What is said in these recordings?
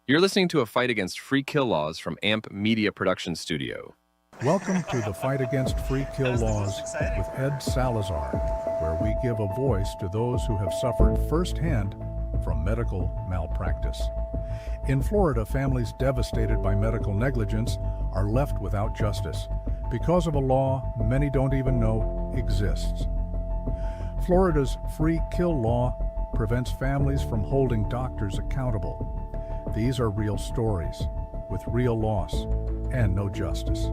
You're listening to a fight against free kill laws from AMP Media Production Studio. Welcome to the Fight Against Free Kill Laws with Ed Salazar, where we give a voice to those who have suffered firsthand from medical malpractice. In Florida, families devastated by medical negligence are left without justice because of a law many don't even know exists. Florida's free kill law prevents families from holding doctors accountable. These are real stories with real loss and no justice.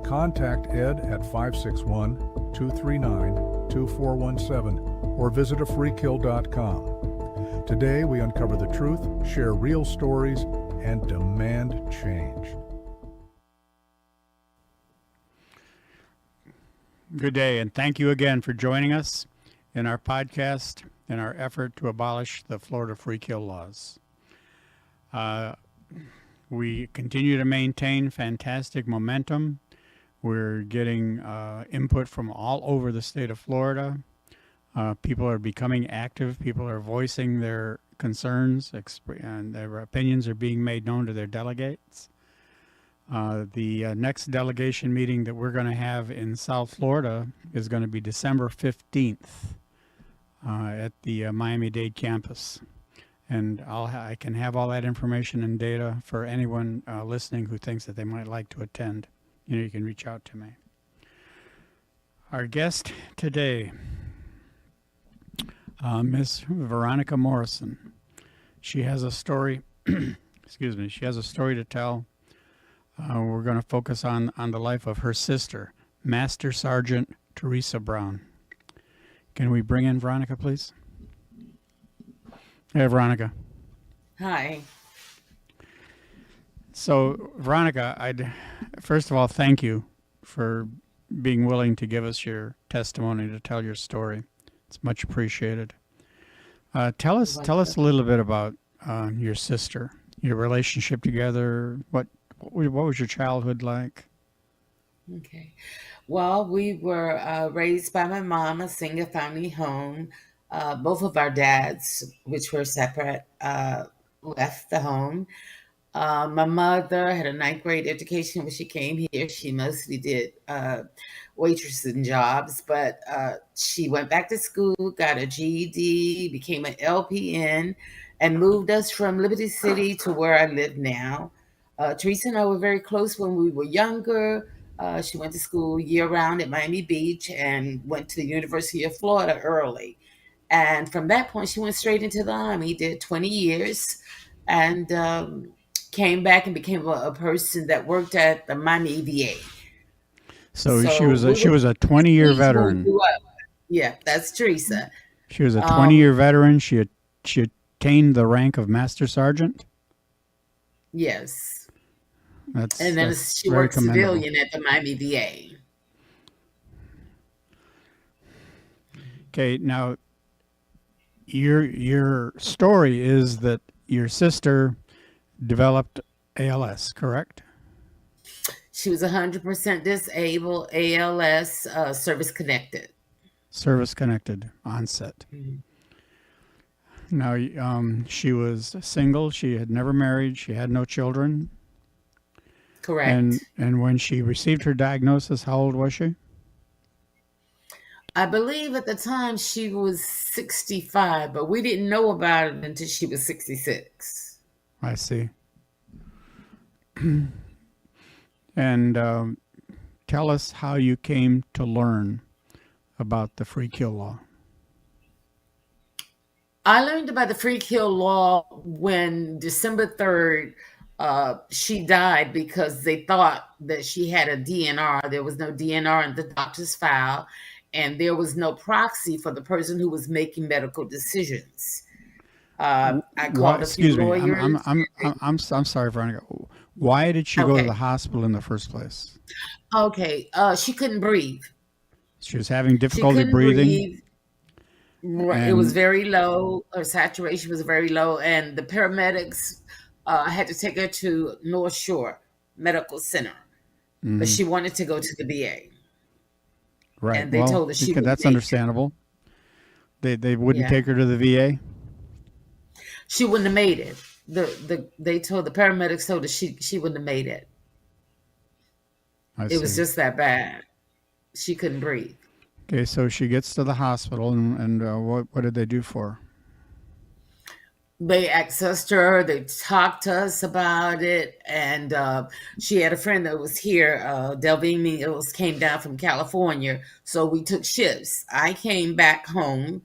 Contact Ed at 561-239-2417 or visit afreekill.com. Today we uncover the truth, share real stories, and demand change. Good day, and thank you again for joining us in our podcast in our effort to abolish the Florida free kill laws. We continue to maintain fantastic momentum. We're getting input from all over the state of Florida. People are becoming active. People are voicing their concerns, and their opinions are being made known to their delegates. The next delegation meeting that we're going to have in South Florida is going to be December 15th at the Miami-Dade campus. And I can have all that information and data for anyone listening who thinks that they might like to attend. You can reach out to me. Our guest today, Miss Veronica Morrison. She has a story. Excuse me. She has a story to tell. We're going to focus on the life of her sister, Master Sergeant Teresa Brown. Can we bring in Veronica, please? Hey, Veronica. Hi. So, Veronica, first of all, thank you for being willing to give us your testimony, to tell your story. It's much appreciated. Tell us a little bit about your sister, your relationship together. What was your childhood like? Okay. Well, we were raised by my mom, a single family home. Both of our dads, which were separate, left the home. My mother had a ninth grade education when she came here. She mostly did waitressing jobs, but she went back to school, got a GED, became an LPN, and moved us from Liberty City to where I live now. Teresa and I were very close when we were younger. She went to school year-round at Miami Beach and went to the University of Florida early. And from that point, she went straight into the Army, did 20 years, and came back and became a person that worked at the Miami VA. So she was a 20-year veteran. Yeah, that's Teresa. She was a 20-year veteran. She attained the rank of Master Sergeant. Yes. And then she worked civilian at the Miami VA. Okay, now your story is that your sister developed ALS, correct? She was 100% disabled, ALS, service-connected. Service-connected onset. Mm-hmm. Now, she was single. She had never married. She had no children. Correct. And when she received her diagnosis, how old was she? I believe at the time she was 65, but we didn't know about it until she was 66. I see. And tell us how you came to learn about the free kill law. I learned about the free kill law when December 3rd, she died because they thought that she had a DNR. There was no DNR in the doctor's file, and there was no proxy for the person who was making medical decisions. I called a few lawyers. I'm sorry, Veronica. Why did she go to the hospital in the first place? Okay, she couldn't breathe. She was having difficulty breathing. It was very low. Her saturation was very low, and the paramedics had to take her to North Shore Medical Center, but she wanted to go to the VA. Right. And they told her that's understandable. They wouldn't take her to the VA. She wouldn't have made it. they told the paramedics told her she wouldn't have made it. I It was see. just that bad. She couldn't breathe. Okay, so she gets to the hospital, and what did they do for her? They accessed her. They talked to us about it, and she had a friend that was here. Delvine Meals came down from California, so we took shifts. I came back home,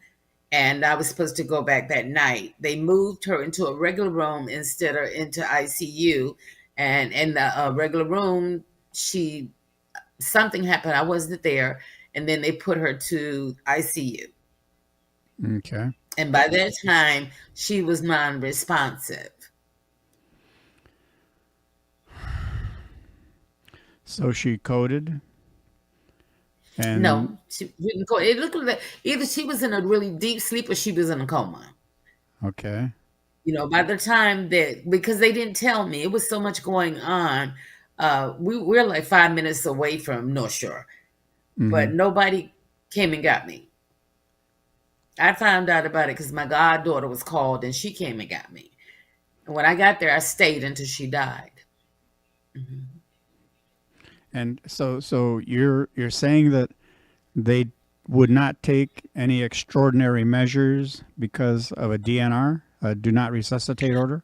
and I was supposed to go back that night. They moved her into a regular room instead of into ICU, and in the regular room, she something happened. I wasn't there, and then they put her to ICU. Okay. And by that time, she was non-responsive. So she coded, and No, she didn't go. It looked like either she was in a really deep sleep or she was in a coma. okay. By the time that, because they didn't tell me, it was so much going on. We're like 5 minutes away from North Shore, Hmm. but nobody came and got me. I found out about it because my goddaughter was called and she came and got me. And when I got there, I stayed until she died. Mhm. And so you're saying that they would not take any extraordinary measures because of a DNR, a do not resuscitate order?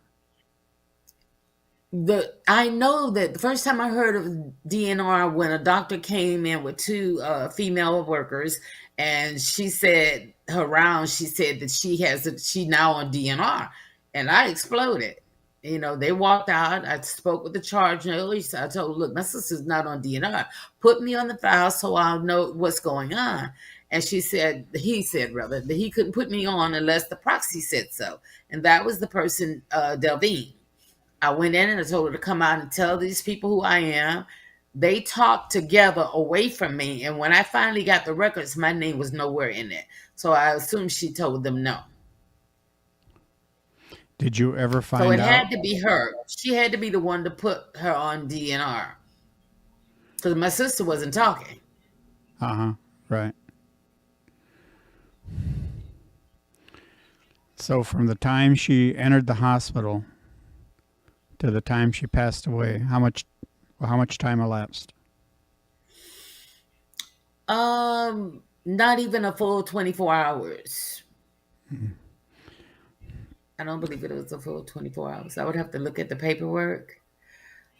I know that the first time I heard of DNR when a doctor came in with two female workers, and she said she said that she now on DNR, and I exploded. They walked out. I spoke with the charge nurse. I told her, look, my sister's not on DNR. Put me on the file so I'll know what's going on. And he said that he couldn't put me on unless the proxy said so, and that was the person, Delvine. I went in and I told her to come out and tell these people who I am. They talked together away from me. And when I finally got the records, my name was nowhere in it. So I assumed she told them no. Did you ever So find it out? had to be her. She had to be the one to put her on DNR because my sister wasn't talking. Uh-huh. Right. So from the time she entered the hospital to the time she passed away, how much time elapsed? Not even a full 24 hours. I don't believe it was a full 24 hours. I would have to look at the paperwork.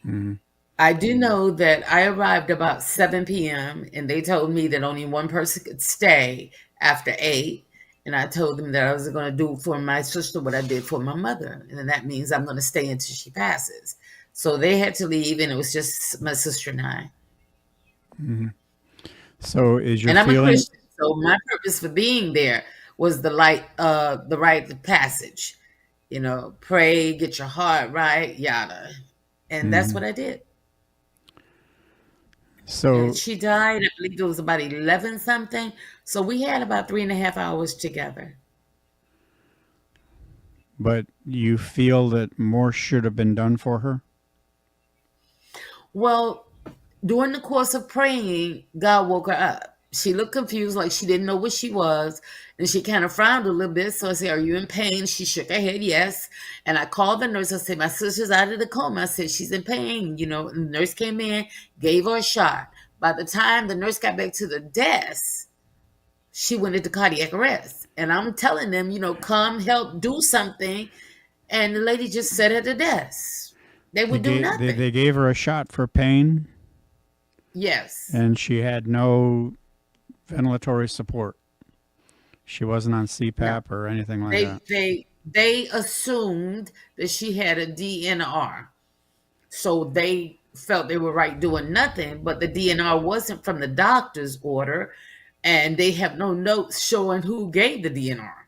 Hmm. I do know that I arrived about 7 p.m. and they told me that only one person could stay after 8. And I told them that I was going to do for my sister what I did for my mother. And that means I'm going to stay until she passes. So they had to leave, and it was just my sister and I. Hmm. So is your And I'm a feeling Christian. So my purpose for being there was the rite of passage. Pray, get your heart right, yada. And that's mhm. what I did. And So she died, I believe it was about 11 something. So we had about 3.5 hours together. but you feel that more should have been done for her? Well, during the course of praying, God woke her up. She looked confused, like she didn't know what she was. And she kind of frowned a little bit. So I said, are you in pain? She shook her head, yes. And I called the nurse. I said, my sister's out of the coma. I said, she's in pain, And the nurse came in, gave her a shot. By the time the nurse got back to the desk, she went into cardiac arrest. And I'm telling them, come help do something. And the lady just sat at the desk. They They would do gave they, nothing. they gave her a shot for pain, Yes. and she had no ventilatory support. She wasn't on No. CPAP or anything like They that. they they assumed that she had a DNR. So they felt they were right doing nothing, but the DNR wasn't from the doctor's order, and they have no notes showing who gave the DNR.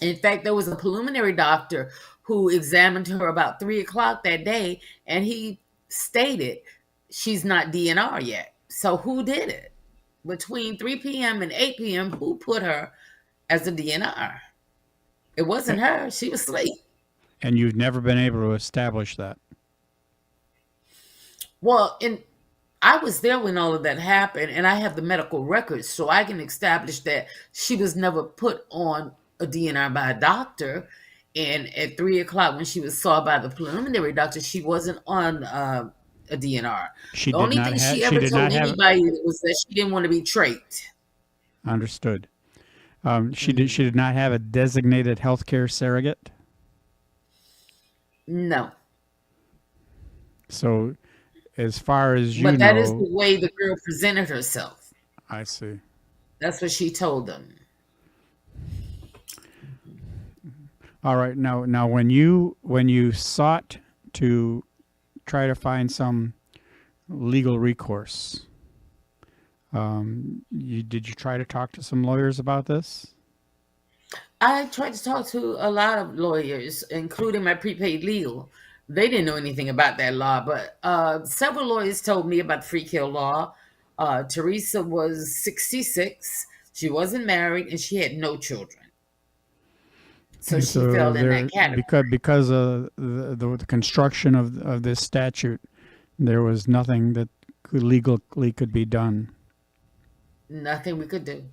In fact, there was a preliminary doctor who examined her about 3 o'clock that day, and he stated she's not DNR yet. So who did it? Between 3 p.m. and 8 p.m., who put her as a DNR? It wasn't A- her. She was asleep. And you've never been able to establish that. Well, I was there when all of that happened, and I have the medical records, so I can establish that she was never put on a DNR by a doctor. And at 3 o'clock, when she was saw by the preliminary doctor, she wasn't on a DNR. She The did only not thing she have. She ever did not told have. anybody was that she didn't want to be traked. Understood. She did. Mhm. She did not have a designated healthcare surrogate. No, So, as far as you but that is the know, way the girl presented herself. I see. That's what she told them. All right. Now, when you sought to try to find some legal recourse, did you try to talk to some lawyers about this? I tried to talk to a lot of lawyers, including my prepaid legal. They didn't know anything about that law, but several lawyers told me about the free kill law. Teresa was 66. She wasn't married, and she had no children. So Okay, she so fell in that there category. because of the construction of this statute, there was nothing that legally could be done. Nothing we could do.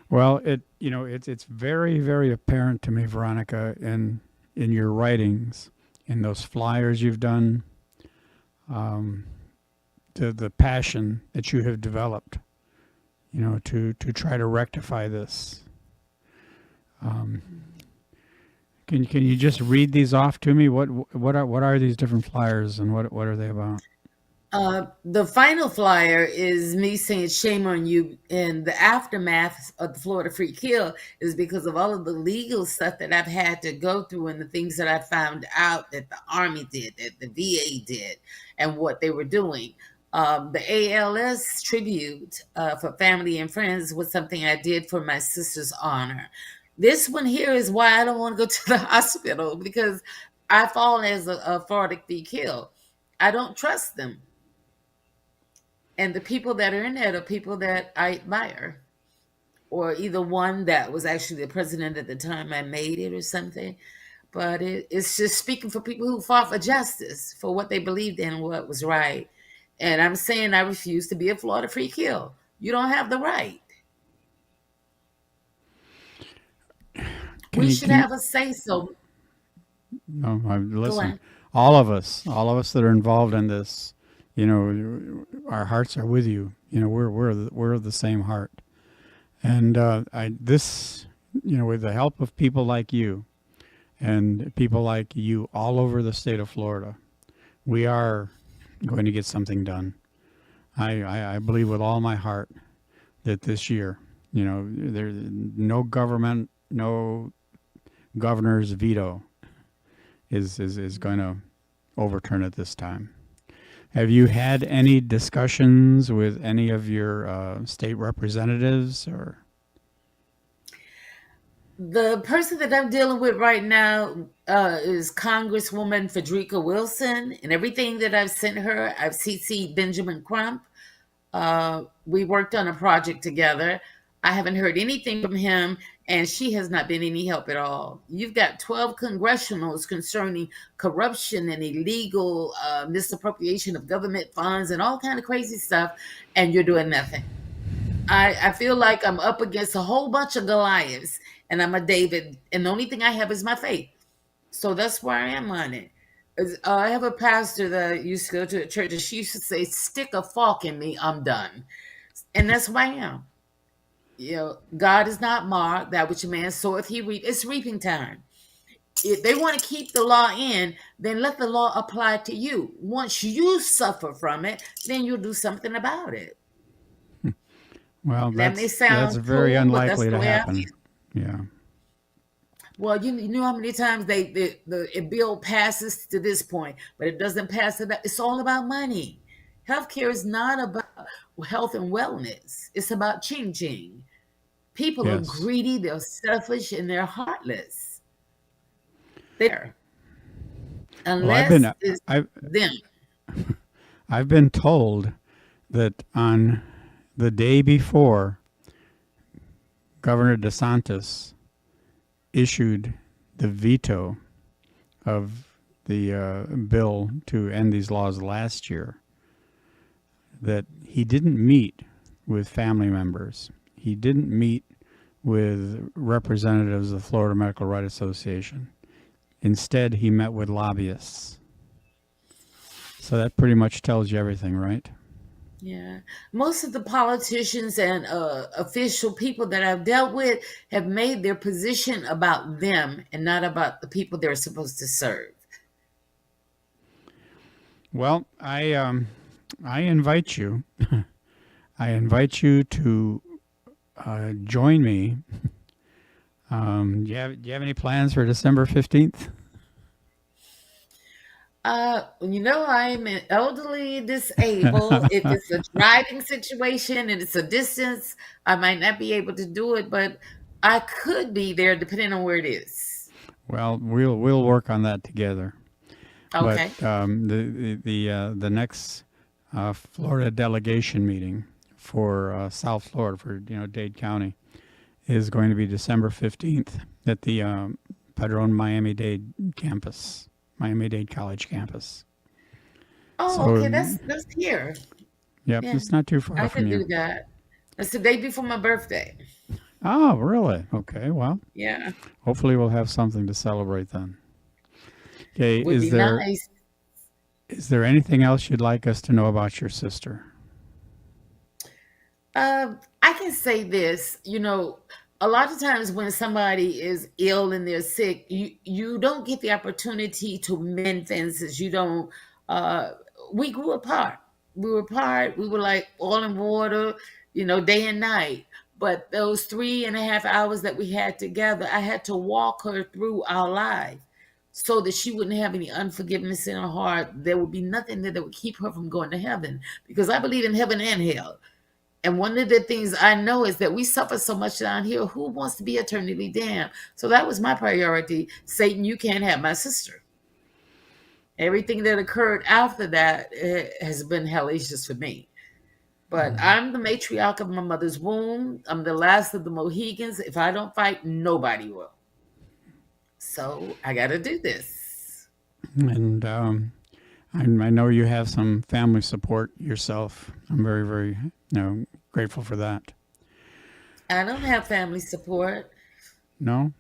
Well, it's very, very apparent to me, Veronica, in your writings, in those flyers you've done, the passion that you have developed, to try to rectify this. Can you just read these off to me? What are these different flyers, and what are they about? The final flyer is me saying shame on you, and the aftermath of the Florida free kill is because of all of the legal stuff that I've had to go through and the things that I found out that the Army did, that the VA did, and what they were doing. The ALS tribute for family and friends was something I did for my sister's honor. This one here is why I don't want to go to the hospital, because I fall as a Florida free kill. I don't trust them. And the people that are in there are people that I admire, or either one that was actually the president at the time I made it or something. But it's just speaking for people who fought for justice, for what they believed in and what was right. And I'm saying I refuse to be a Florida free kill. You don't have the right. Can We you should can have a say so. No, Go listen, on. all of us that are involved in this, our hearts are with you. We're of the same heart, and with the help of people like you, and people like you all over the state of Florida, we are going to get something done. I believe with all my heart that this year, there no government, no governor's veto is going to overturn it this time. Have you had any discussions with any of your state representatives or? The person that I'm dealing with right now is Congresswoman Frederica Wilson, and everything that I've sent her, I've CC'd Benjamin Crump. We worked on a project together. I haven't heard anything from him, and she has not been any help at all. You've got 12 congressionals concerning corruption and illegal misappropriation of government funds and all kind of crazy stuff, and you're doing nothing. I feel like I'm up against a whole bunch of Goliaths, and I'm a David, and the only thing I have is my faith. So that's where I am on it. I have a pastor that used to go to a church, and she used to say, "Stick a fork in me, I'm done," and that's who I am. God is not marked; that which a man soweth, he reap. It's reaping time. If they want to keep the law in, then let the law apply to you. Once you suffer from it, then you'll do something about it. Well, That may that's sound very cool, but that's unlikely the to way I happen. feel. Yeah. Well, you know how many times a bill passes to this point, but it doesn't pass it. It's all about money. Healthcare is not about health and wellness. It's about ching ching. People are Yes. greedy, they're selfish, and they're heartless. There, Well, unless it's I've them. I've been told that on the day before Governor DeSantis issued the veto of the bill to end these laws last year, that he didn't meet with family members. He didn't meet with representatives of the Florida Medical Right Association. Instead, he met with lobbyists. So that pretty much tells you everything, right? Yeah. Most of the politicians and official people that I've dealt with have made their position about them and not about the people they're supposed to serve. Well, I invite you. I invite you to join me. Do you have any plans for December 15th? I'm elderly disabled. If it's a driving situation and it's a distance, I might not be able to do it, but I could be there depending on where it is. Well, we'll work on that together. Okay. But the next Florida delegation meeting for South Florida, for Dade County, is going to be December 15th at the Padron Miami-Dade campus, Miami-Dade College campus. Oh, So, okay. That's here. Yep, Yeah, it's not too far I from could do you. that. That's the day before my birthday. Oh, really? Okay, well, Yeah, hopefully we'll have something to celebrate then. Okay, would be nice. is there anything else you'd like us to know about your sister? I can say this, a lot of times when somebody is ill and they're sick, you don't get the opportunity to mend fences. You don't. Uh, we grew apart. We were apart. We were like oil and water, day and night. But those 3.5 hours that we had together, I had to walk her through our life so that she wouldn't have any unforgiveness in her heart. There would be nothing that would keep her from going to heaven, because I believe in heaven and hell. And one of the things I know is that we suffer so much down here. Who wants to be eternally damned? So that was my priority. Satan, you can't have my sister. Everything that occurred after that has been hellacious for me. But I'm the matriarch of my mother's womb. I'm the last of the Mohegans. If I don't fight, nobody will. So I got to do this. And I know you have some family support yourself. I'm very, very, grateful for that. I don't have family support. No?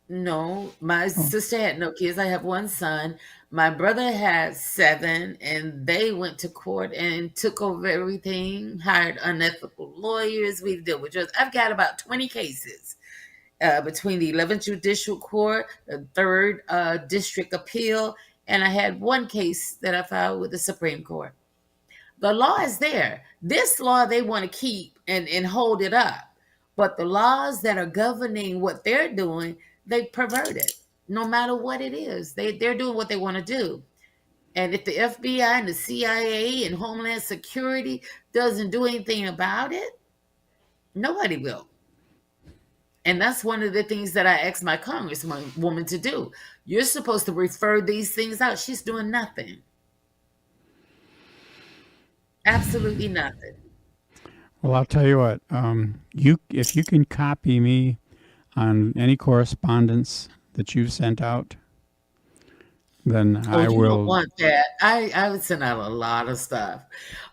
No, my Oh, sister had no kids. I have one son. My brother had 7, and they went to court and took over everything, hired unethical lawyers. We deal with drugs. I've got about 20 cases between the 11th Judicial Court, the 3rd District Appeal, and I had one case that I filed with the Supreme Court. The law is there. This law they want to keep and hold it up. But the laws that are governing what they're doing, they pervert it. No matter what it is, they're doing what they want to do. And if the FBI and the CIA and Homeland Security doesn't do anything about it, nobody will. And that's one of the things that I asked my congresswoman to do. You're supposed to refer these things out. She's doing nothing. Absolutely nothing. well, I'll tell you what. If you can copy me on any correspondence that you've sent out, then Oh, I you don't will. want that. I would send out a lot of stuff.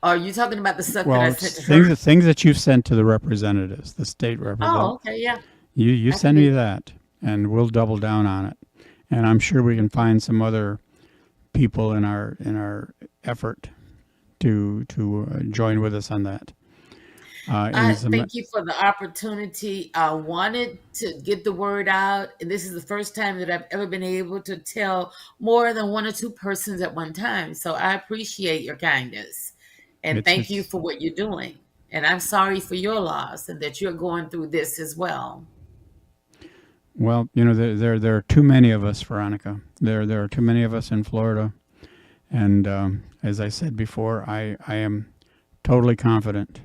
Are you talking about the stuff that I Well, sent to her? things that you've sent to the representatives, the state Oh, representative. okay, yeah. You I can send do me that. that, and we'll double down on it. And I'm sure we can find some other people in our effort to join with us on that. I Is thank you for the opportunity. I wanted to get the word out, and this is the first time that I've ever been able to tell more than one or two persons at one time. So I appreciate your kindness, and thank you it's for what you're doing. And I'm sorry for your loss and that you're going through this as well. well, there are too many of us, Veronica. There are too many of us in Florida, and as I said before, I am totally confident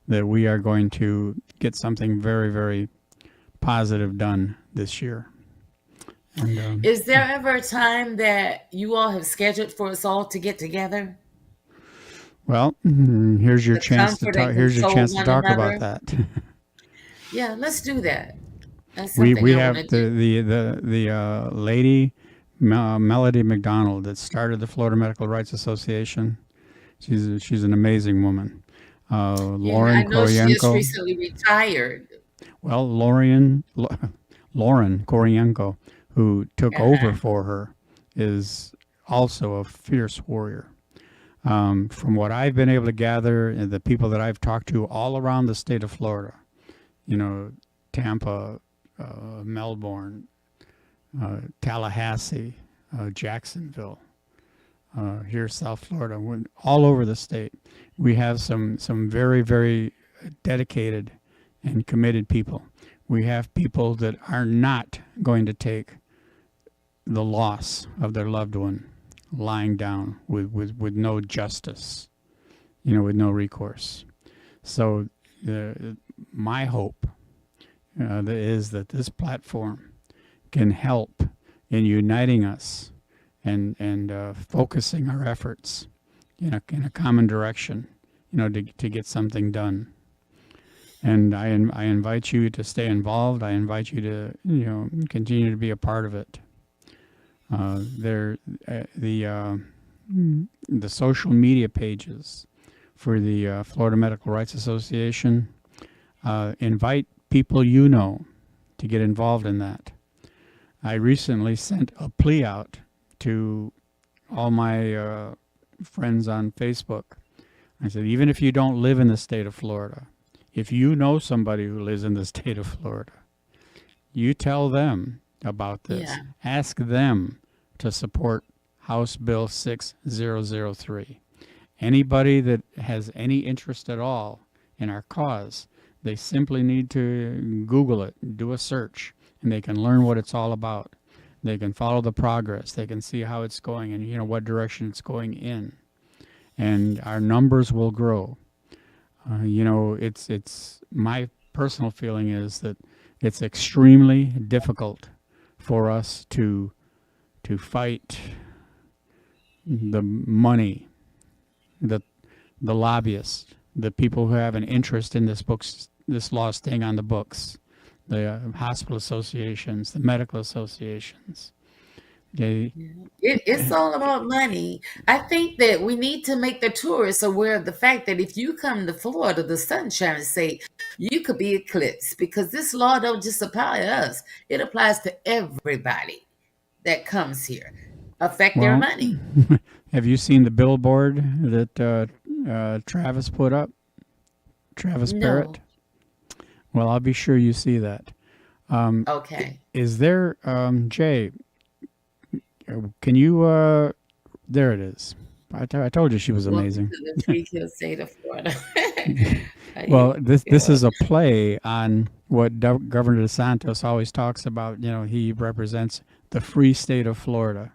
that we are going to get something very, very positive done this year. And Is there ever a time that you all have scheduled for us all to get together well, here's your to chance to comfort and talk. Here's your console chance to one talk about another? that. Yeah, let's do that. That's we something we I want have to do. the lady Melody McDonald that started the Florida Medical Rights Association. She's an amazing woman. Yeah, I Lauren know she just Koroyenko. recently retired. Well, Lauren Koryenko, who took over Uh-huh. for her, is also a fierce warrior. From what I've been able to gather, and the people that I've talked to all around the state of Florida, Tampa, Melbourne, Tallahassee, Jacksonville, here South Florida, all over the state, we have some very, very dedicated and committed people. We have people that are not going to take the loss of their loved one lying down with no justice, with no recourse. So my hope is that this platform can help in uniting us and focusing our efforts in a common direction, to get something done. And I invite you to stay involved. I invite you to continue to be a part of it. The social media pages for the Florida Medical Rights Association invite people to get involved in that. I recently sent a plea out to all my friends on Facebook. I said, even if you don't live in the state of Florida, if you know somebody who lives in the state of Florida, you tell them about this. Yeah. Ask them to support House Bill 6003. Anybody that has any interest at all in our cause, they simply need to Google it, do a search, and they can learn what it's all about. They can follow the progress. They can see how it's going and what direction it's going in. And our numbers will grow. It's my personal feeling is that it's extremely difficult for us to fight the money, the lobbyists, the people who have an interest in this law staying on the books, the hospital associations, the medical associations. It's all about money. I think that we need to make the tourists aware of the fact that if you come to Florida, the Sunshine State, you could be eclipsed because this law don't just apply to us. It applies to everybody that comes here. Affect their money. Have you seen the billboard that Travis put up? Travis Barrett? Well, I'll be sure you see that. Okay. Is there, Jay, can you, there it is. I told you she was amazing. Welcome to the Free Kill State of Florida. Well, this is a play on what Governor DeSantis always talks about. He represents the free state of Florida.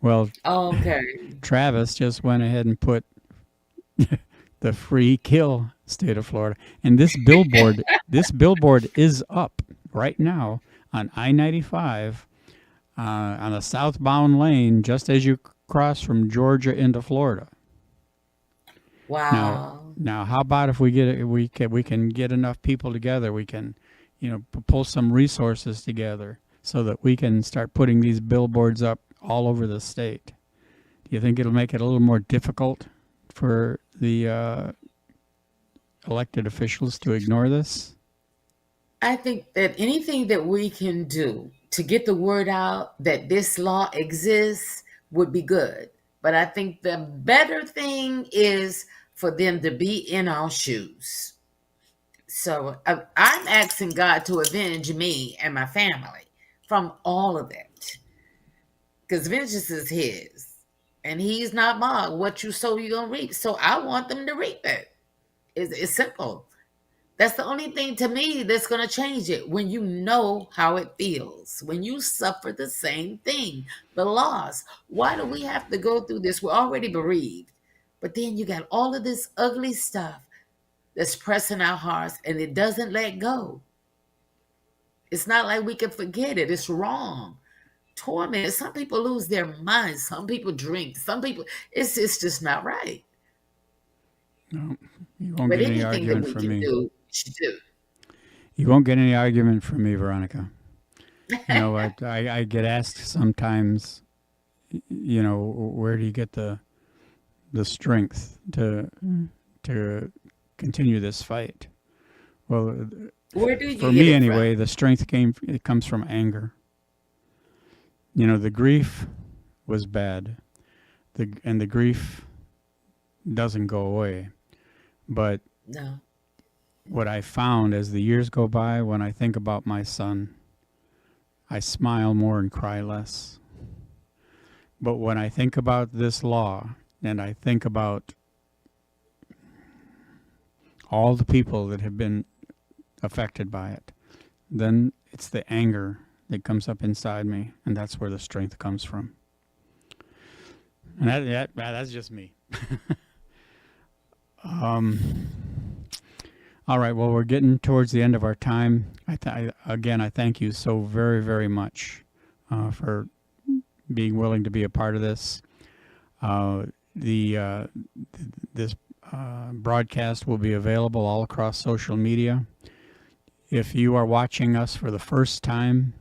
Well, okay. Travis just went ahead and put the free kill state of Florida. And this billboard is up right now on I-95 on a southbound lane, just as you cross from Georgia into Florida. Wow. Now, how about if we can get enough people together, we can, pull some resources together so that we can start putting these billboards up all over the state. Do you think it'll make it a little more difficult for the elected officials to ignore this? I think that anything that we can do to get the word out that this law exists would be good. But I think the better thing is for them to be in our shoes. So I'm asking God to avenge me and my family from all of it. Because vengeance is his. And he's not mocked. What you sow, you're going to reap. So I want them to reap it. It's simple. That's the only thing to me that's going to change it. When you know how it feels. When you suffer the same thing. The loss. Why do we have to go through this? We're already bereaved. But then you got all of this ugly stuff that's pressing our hearts. And it doesn't let go. It's not like we can forget it. It's wrong. Torment. Some people lose their minds. Some people drink. Some people, it's just not right. No, you won't But get any anything that argument we from can me. do, we should do. You won't get any argument from me, Veronica. I get asked sometimes, where do you get the strength to continue this fight? Well, Where do you for get me it anyway, from? the strength it comes from anger. The grief was bad. The grief doesn't go away. But No. what I found as the years go by, when I think about my son, I smile more and cry less. But when I think about this law and I think about all the people that have been affected by it, then it's the anger that comes up inside me, and that's where the strength comes from. And that's just me. All right, well, we're getting towards the end of our time. Again, I thank you so very, very much for being willing to be a part of this. This broadcast will be available all across social media. If you are watching us for the first time,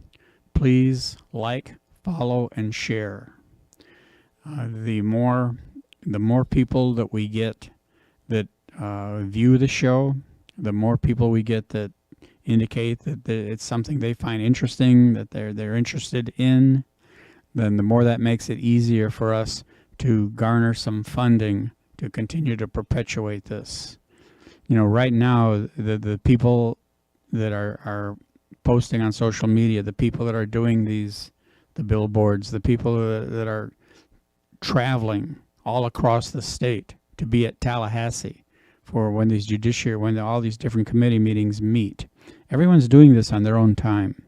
please like, follow, and share. The more people that we get that view the show, the more people we get that indicate that it's something they find interesting, that they're interested in, then the more that makes it easier for us to garner some funding to continue to perpetuate this. Right now, the people that are posting on social media, the people that are doing the billboards, the people that are traveling all across the state to be at Tallahassee for when all these different committee meetings meet. Everyone's doing this on their own time.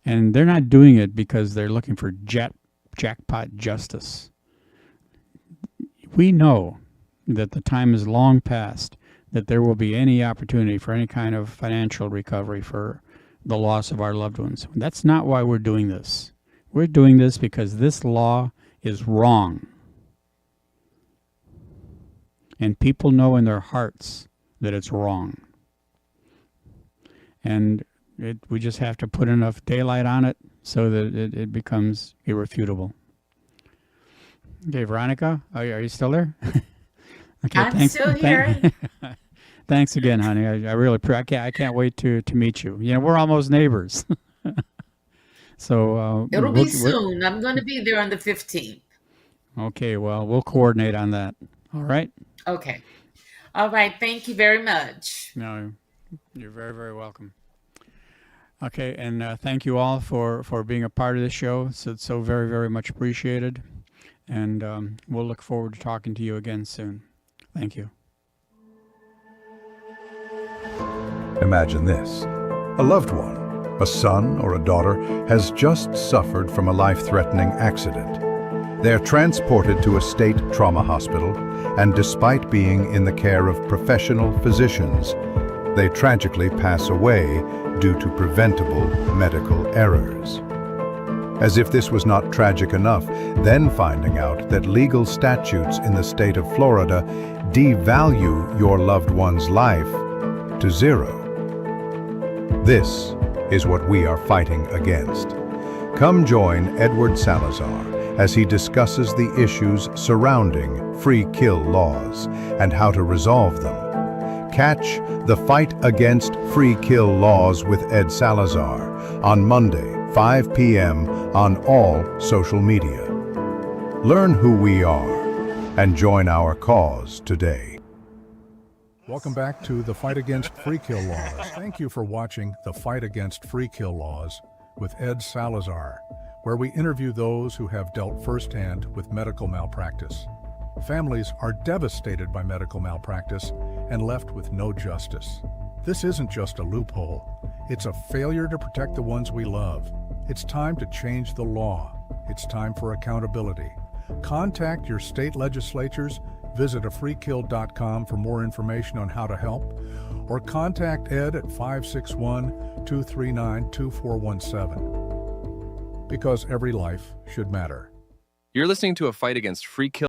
And they're not doing it because they're looking for jackpot justice. We know that the time is long past that there will be any opportunity for any kind of financial recovery for the loss of our loved ones. That's not why we're doing this. We're doing this because this law is wrong. And people know in their hearts that it's wrong. And we just have to put enough daylight on it so that it becomes irrefutable. Okay, Veronica, are you still there? Okay, I'm still here. Thanks again, honey. I really I can't wait to meet you. We're almost neighbors. So It'll be soon. I'm going to be there on the 15th. Okay, well, we'll coordinate on that. All right? Okay. All right. Thank you very much. No, you're very, very welcome. Okay, and thank you all for being a part of this show. It's so very, very much appreciated. And we'll look forward to talking to you again soon. Thank you. Imagine this. A loved one, a son or a daughter, has just suffered from a life-threatening accident. They're transported to a state trauma hospital, and despite being in the care of professional physicians, they tragically pass away due to preventable medical errors. As if this was not tragic enough, then finding out that legal statutes in the state of Florida devalue your loved one's life to zero. This is what we are fighting against. Come join Ed Salazar as he discusses the issues surrounding free kill laws and how to resolve them. Catch The Fight Against Free Kill Laws with Ed Salazar on Monday, 5 p.m. on all social media. Learn who we are and join our cause today. Welcome back to The Fight Against Free Kill Laws. Thank you for watching The Fight Against Free Kill Laws with Ed Salazar, where we interview those who have dealt firsthand with medical malpractice. Families are devastated by medical malpractice and left with no justice. This isn't just a loophole. It's a failure to protect the ones we love. It's time to change the law. It's time for accountability. Contact your state legislatures, visit afreekill.com for more information on how to help, or contact Ed at 561-239-2417. Because every life should matter. You're listening to A Fight Against Free Kill